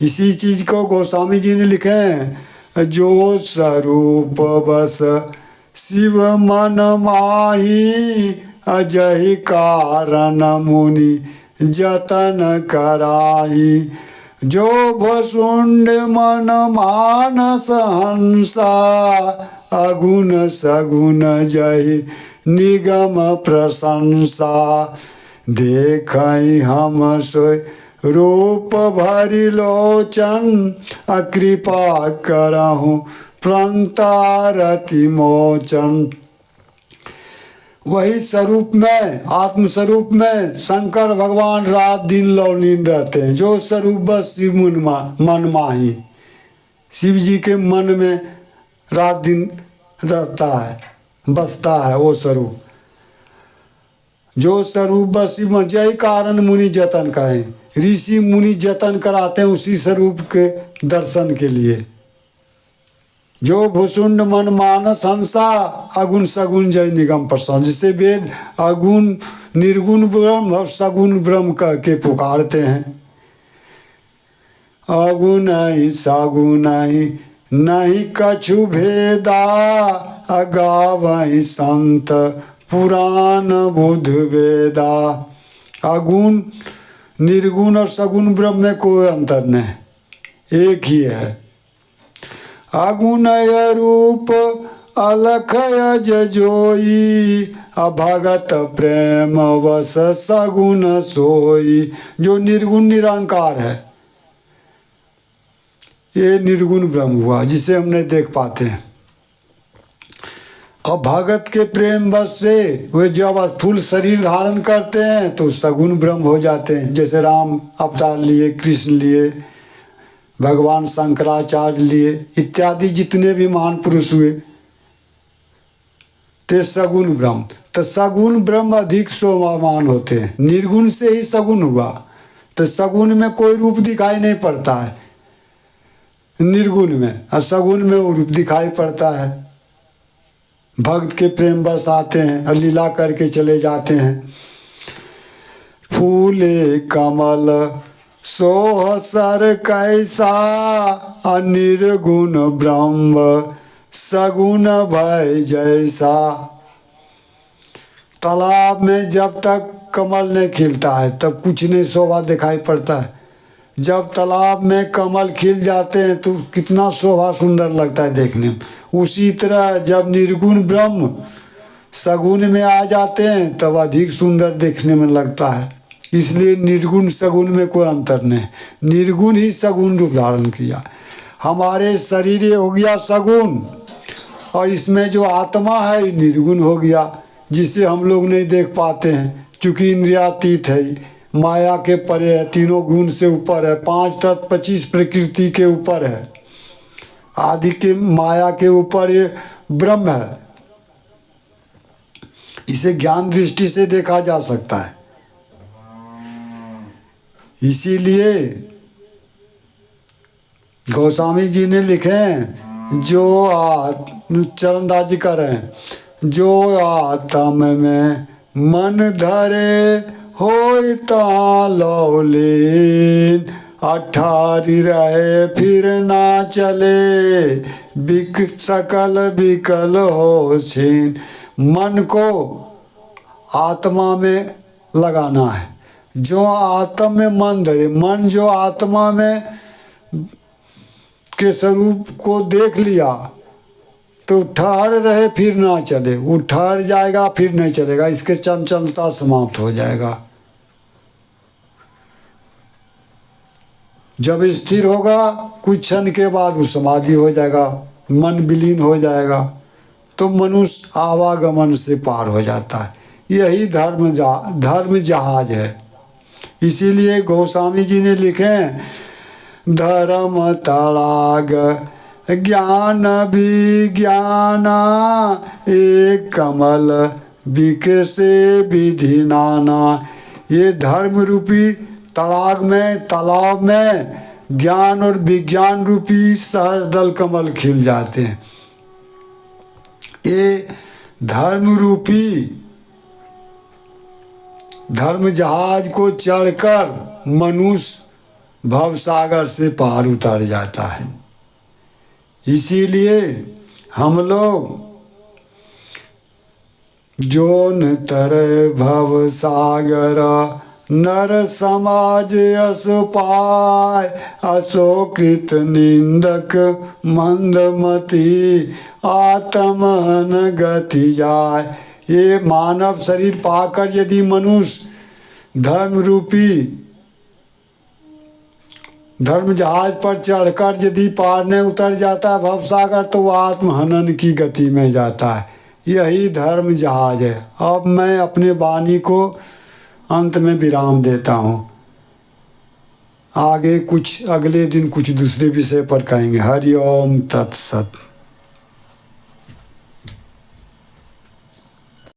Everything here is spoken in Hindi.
इसी चीज को गोस्वामी जी ने लिखे हैं, जो स्वरूप बस शिव मन माही, अजहि कारण मुनि जतन कराही। जो भसुंड मन मानस हंसा, अगुण सगुण जहि निगम प्रशंसा। देखई हम सोय रूप भरि लोचन, अकृपा करहु प्रंतारति मोचन। वही स्वरूप में, आत्म स्वरूप में शंकर भगवान रात दिन लौलीन रहते हैं। जो स्वरूप बस शिव मन माही, शिव जी के मन में रात दिन रहता है, बसता है वो स्वरूप। जो स्वरूप बस शिव, जय कारण मुनि जतन कहें, ऋषि मुनि जतन कराते हैं उसी स्वरूप के दर्शन के लिए। जो भुसुंड मन मानस हंसा, अगुण सगुण जय निगम प्रसन्न। जिसे वेद अगुण निर्गुण ब्रह्म और सगुण ब्रह्म कह के पुकारते हैं। अगुण सगुण नहीं कछु भेदा, अगावहि संत पुराण बुध वेदा। अगुण निर्गुण और सगुण ब्रह्म में कोई अंतर नहीं, एक ही है। अगुणय रूप अलखय जजोई, अभगत प्रेम वस सगुण सोई। जो निर्गुण निरंकार है, ये निर्गुण ब्रह्म हुआ जिसे हम नहीं देख पाते हैं। और भगत के प्रेम बस से वे जब स्थूल शरीर धारण करते हैं तो सगुण ब्रह्म हो जाते हैं। जैसे राम अवतार लिए, कृष्ण लिए, भगवान शंकराचार्य लिए, इत्यादि जितने भी महान पुरुष हुए, ते सगुण ब्रह्म। तो सगुण ब्रह्म अधिक शोभामान होते हैं। निर्गुण से ही सगुण हुआ, तो सगुण में कोई रूप दिखाई नहीं पड़ता है निर्गुण में, और सगुण में वो रूप दिखाई पड़ता है। भक्त के प्रेम बस आते हैं और लीला करके चले जाते हैं। फूले कमल सोह सर कैसा, अनिर्गुण ब्रह्म सगुण भय जैसा। तालाब में जब तक कमल नहीं खिलता है तब कुछ नहीं शोभा दिखाई पड़ता है। जब तालाब में कमल खिल जाते हैं तो कितना शोभा सुंदर लगता है देखने में। उसी तरह जब निर्गुण ब्रह्म सगुण में आ जाते हैं तब अधिक सुंदर देखने में लगता है। इसलिए निर्गुण सगुण में कोई अंतर नहीं, निर्गुण ही सगुण रूप धारण किया। हमारे शरीर ये हो गया सगुण, और इसमें जो आत्मा है ये निर्गुण हो गया, जिसे हम लोग नहीं देख पाते हैं। चूँकि इंद्रियातीत है, माया के परे है, तीनों गुण से ऊपर है, 5 तत्व 25 प्रकृति के ऊपर है, आदि के माया के ऊपर ये ब्रह्म है। इसे ज्ञान दृष्टि से देखा जा सकता है। इसीलिए गोस्वामी जी ने लिखे हैं, जो चरणदास जी कर रहे हैं, जो आत्म में मन धरे होय ता लौलीन, अठारी रहे फिर ना चले, सकल विकल हो छीन। मन को आत्मा में लगाना है। जो आत्मा में मन धरे, मन जो आत्मा में के स्वरूप को देख लिया तो ठहर रहे फिर ना चले। वो ठहर जाएगा फिर नहीं चलेगा, इसके चंचलता समाप्त हो जाएगा। जब स्थिर होगा कुछ क्षण के बाद वो समाधि हो जाएगा, मन विलीन हो जाएगा, तो मनुष्य आवागमन से पार हो जाता है। यही धर्म जहाज है। इसीलिए गोस्वामी जी ने लिखे हैं, धर्म तड़ाग ज्ञान विज्ञान, एक कमल विकसे विधि नाना। ये धर्म रूपी तालाब में ज्ञान और विज्ञान रूपी सहस्रदल कमल खिल जाते हैं। ये धर्म रूपी धर्म जहाज को चढ़कर मनुष्य भव सागर से पार उतर जाता है। इसीलिए हम लोग जोन तरह भव सागर नर समाज अस पाय, अशोकृत निंदक मंदमती आत्मन गति जाय। ये मानव शरीर पाकर यदि मनुष्य धर्म जहाज पर चढ़कर यदि पार नहीं उतर जाता है भवसागर, तो वो आत्महनन की गति में जाता है। यही धर्म जहाज है। अब मैं अपने वाणी को अंत में विराम देता हूँ। आगे अगले दिन कुछ दूसरे विषय पर कहेंगे। हरि ओम तत्सत।